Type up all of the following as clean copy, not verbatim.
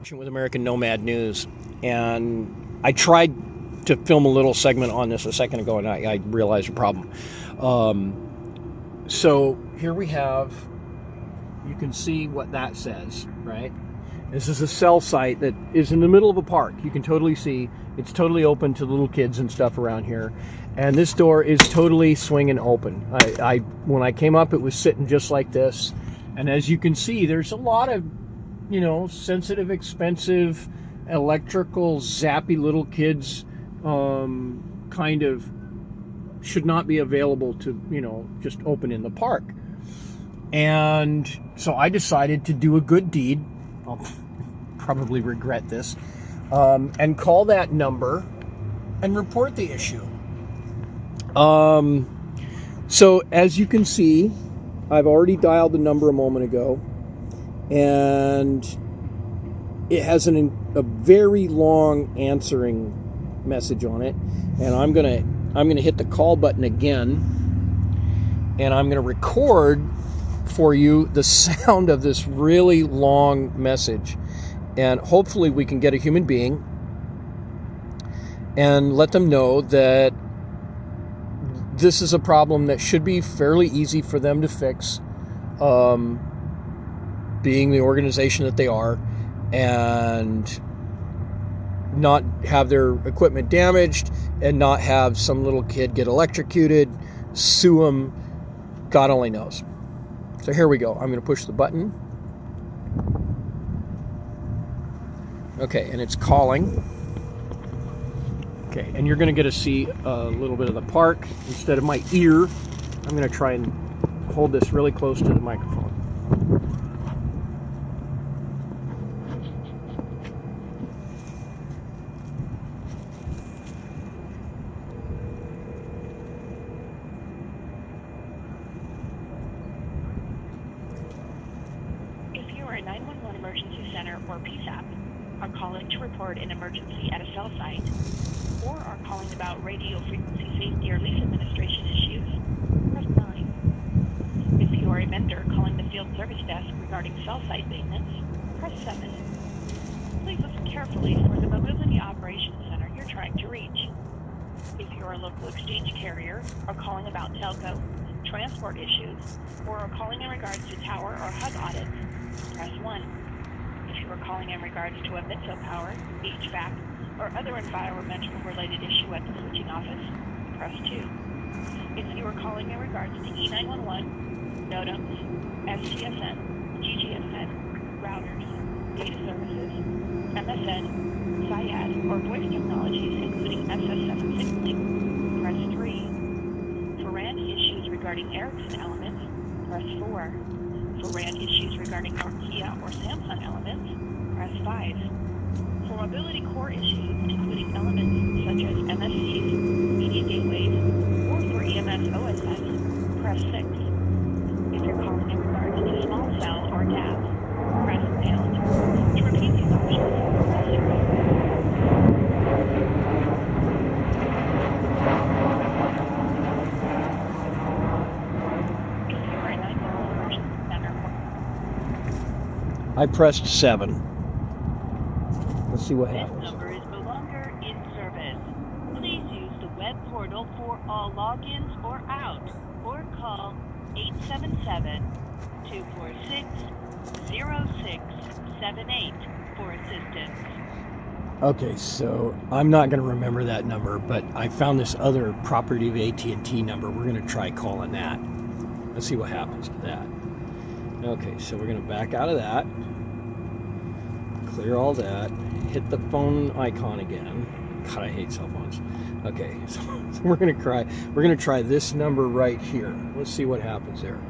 With American Nomad News, and I tried to film a little segment on this a second ago, and I realized a problem. So here we have, you can see what that says, right? This is a cell site that is in the middle of a park. You can totally see it's totally open to little kids and stuff around here, and this door is totally swinging open. I when I came up, it was sitting just like this, and as you can see, there's a lot of sensitive, expensive, electrical, zappy little kids kind of should not be available to, just open in the park. And so I decided to do a good deed. I'll probably regret this. And call that number and report the issue. So as you can see, I've already dialed the number a moment ago. And it has a very long answering message on it, and I'm gonna hit the call button again, and I'm gonna record for you the sound of this really long message, and hopefully we can get a human being and let them know that this is a problem that should be fairly easy for them to fix. Being the organization that they are, and not have their equipment damaged, and not have some little kid get electrocuted, sue them, God only knows. So here we go. I'm going to push the button. Okay, and it's calling. Okay, and you're going to get to see a little bit of the park. Instead of my ear, I'm going to try and hold this really close to the microphone. A 911 emergency center or PSAP are calling to report an emergency at a cell site, or are calling about radio frequency safety or lease administration issues, press 9. If you are a vendor calling the field service desk regarding cell site maintenance, press 7. Please listen carefully for the mobility operations center you're trying to reach. If you are a local exchange carrier or calling about telco, transport issues, or are calling in regards to tower or hub audits, press 1. If you are calling in regards to a MITSO power, HVAC, or other environmental related issue at the switching office, press 2. If you are calling in regards to E911, NODEMs, STSN, GGSN, routers, data services, MSN, SIAD, or voice technologies including SS7 signaling, press 3. For RAN issues regarding Ericsson elements, press 4. For RAN issues regarding Nokia or Samsung elements, press 5. For mobility core issues, including elements such as MSCs, media gateways, or for EMS OSS, press 6. If you're calling in regards to small cell or DAB, press pound. To repeat these options, press 0. I pressed 7. Let's see what happens. This number is no longer in service. Please use the web portal for all logins or out, or call 877-246-0678 for assistance. Okay, so I'm not going to remember that number, but I found this other property of AT&T number. We're going to try calling that. Let's see what happens to that. Okay, so we're going to back out of that. Clear all that. Hit the phone icon again. God, I hate cell phones. Okay, so we're going to try. We're going to try this number right here. Let's see what happens there.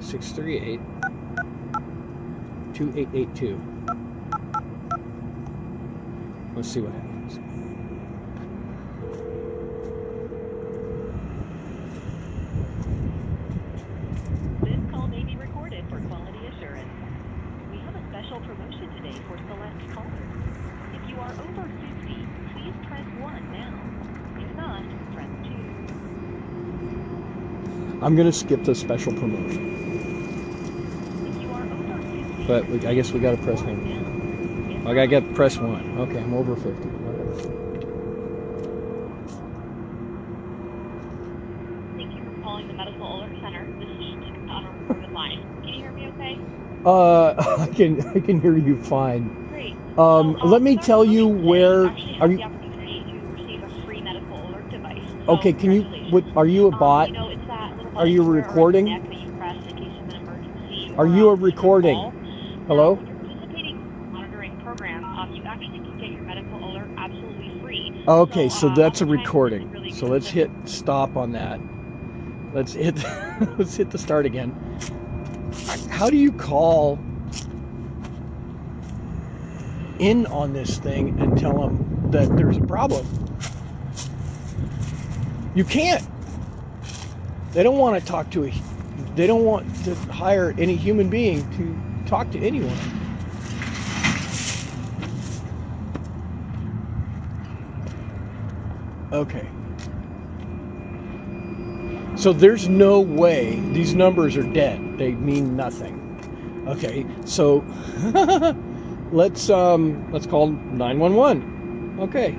1-800-638-2882. Let's see what happens. Promotion today for select callers. If you are over 50, please press 1 now. If not, press 2. I'm going to skip the special promotion. but I guess we got to press 1. I got to get press 1. Okay, I'm over 50. Okay. Thank you for calling the Medical Alert Center. This is on a recorded line. Can you hear me okay? I can hear you fine. Great. Let me tell you where. Are you? The opportunity to receive a free medical alert device. So Okay, can you? What are you a bot? You know, it's that little Are you recording? neck that you press in case of an emergency. Are you a recording? Hello? Now, when you're participating in the monitoring program, you actually can get your medical alert absolutely free. Okay, so that's a oftentimes recording. it's really So let's hit stop on that. Let's hit let's hit the start again. How do you call in on this thing and tell them that there's a problem? You can't. They don't want to talk to they don't want to hire any human being to talk to anyone. Okay. So there's no way these numbers are dead. They mean nothing. Okay. So let's call 911. Okay.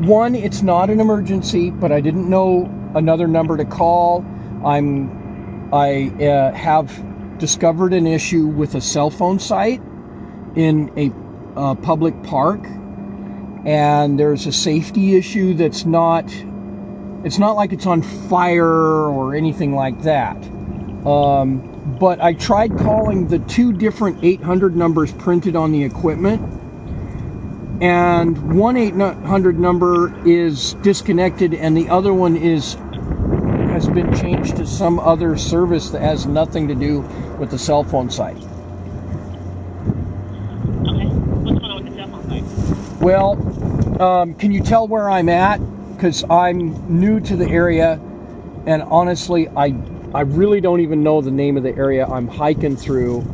One, it's not an emergency, but I didn't know another number to call. I have discovered an issue with a cell phone site in a public park, and there's a safety issue that's not. It's not like it's on fire or anything like that. But I tried calling the 2 different 800 numbers printed on the equipment. And one 800 number is disconnected, and the other one has been changed to some other service that has nothing to do with the cell phone site. Okay. What's going on with the cell phone site? Well, can you tell where I'm at? Because I'm new to the area, and honestly, I really don't even know the name of the area I'm hiking through.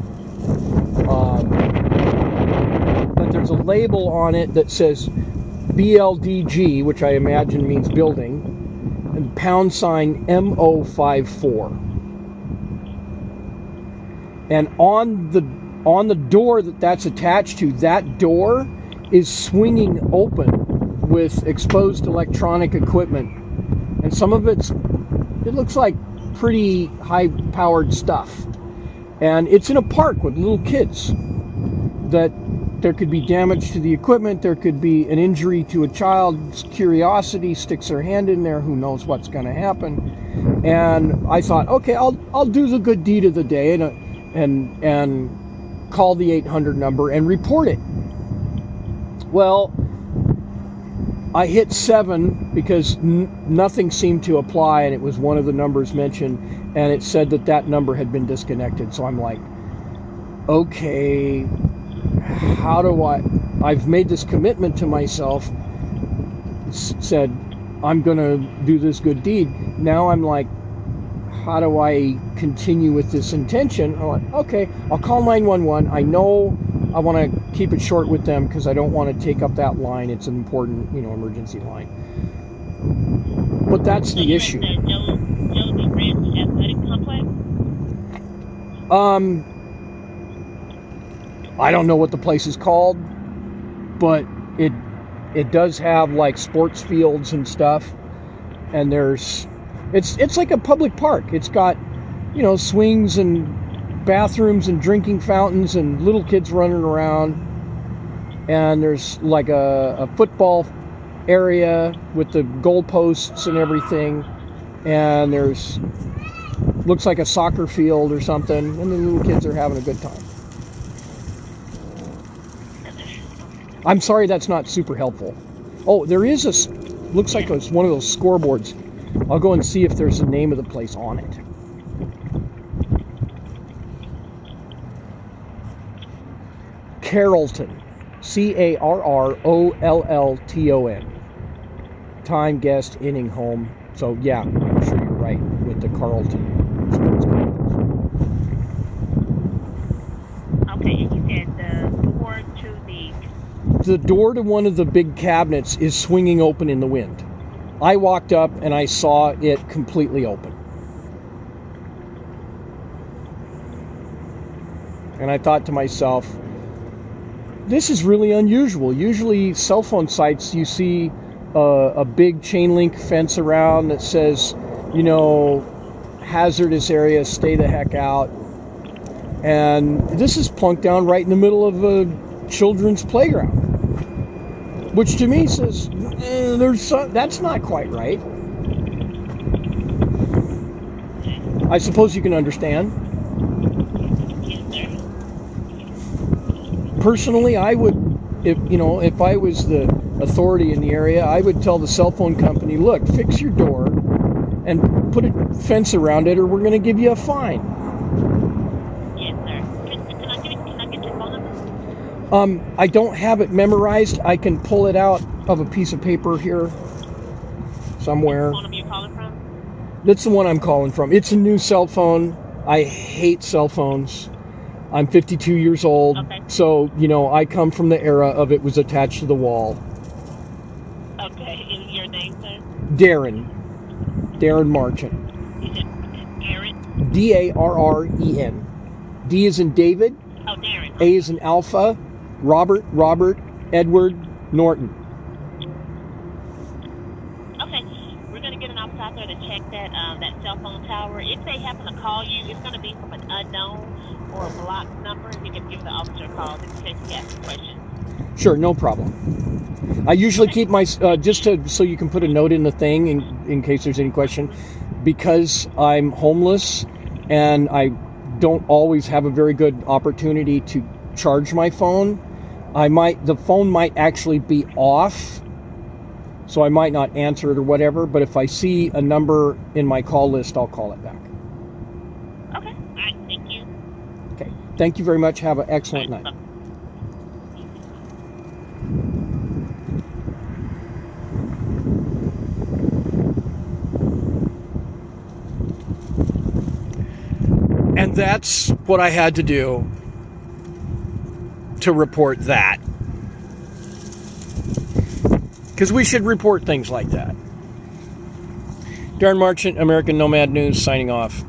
There's a label on it that says BLDG, which I imagine means building, and # MO54. And on the door that's attached to, that door is swinging open with exposed electronic equipment. And some of it looks like pretty high-powered stuff. And it's in a park with little kids. That there could be damage to the equipment, there could be an injury to a child's curiosity, sticks their hand in there, who knows what's going to happen. And I thought, okay, I'll do the good deed of the day and call the 800 number and report it. Well, I hit 7 because nothing seemed to apply, and it was one of the numbers mentioned, and it said that number had been disconnected. So I'm like, okay, how do I've made this commitment to myself, said I'm gonna do this good deed. Now I'm like, how do I continue with this intention? I'm like, okay, I'll call 911. I know I want to keep it short with them because I don't want to take up that line. It's an important, emergency line. But that's the issue. I don't know what the place is called, but it does have like sports fields and stuff, and it's like a public park. It's got swings and bathrooms and drinking fountains and little kids running around, and there's like a football area with the goalposts and everything, and there's looks like a soccer field or something, and the little kids are having a good time. I'm sorry that's not super helpful. Oh, there is looks like it's one of those scoreboards. I'll go and see if there's the name of the place on it. Carrollton. Carrollton. Time, guest, inning, home. So yeah, I'm sure you're right with the Carrollton sports complex. the door to one of the big cabinets is swinging open in the wind. I walked up and I saw it completely open. And I thought to myself, this is really unusual. Usually cell phone sites, you see a big chain link fence around that says, hazardous area, stay the heck out. And this is plunked down right in the middle of a children's playground, which to me says, that's not quite right. I suppose you can understand. Personally, I would, if I was the authority in the area, I would tell the cell phone company, look, fix your door and put a fence around it or we're going to give you a fine. Yes, sir. Can I get your phone number? I don't have it memorized. I can pull it out of a piece of paper here somewhere. What phone number you're calling from? That's the one I'm calling from. It's a new cell phone. I hate cell phones. I'm 52 years old, okay. So, I come from the era of it was attached to the wall. Okay, is your name, sir? Darren Marchant. Is it Darren? Darren. D is in David. Oh, Darren. A is in Alpha. Robert, Edward, Norton. Okay, we're going to get an officer out there to check that cell phone tower. If they happen to call you, it's going to be from an unknown or a blocked number. If you can give the officer a call, just in case he asks a question. Sure, no problem. I usually keep my, so you can put a note in the thing in case there's any question, because I'm homeless and I don't always have a very good opportunity to charge my phone. The phone might actually be off, so I might not answer it or whatever, but if I see a number in my call list, I'll call it back. Okay, all right, thank you. Okay, thank you very much. Have an excellent night. And that's what I had to do to report that. Because we should report things like that. Darren Marchant, American Nomad News, signing off.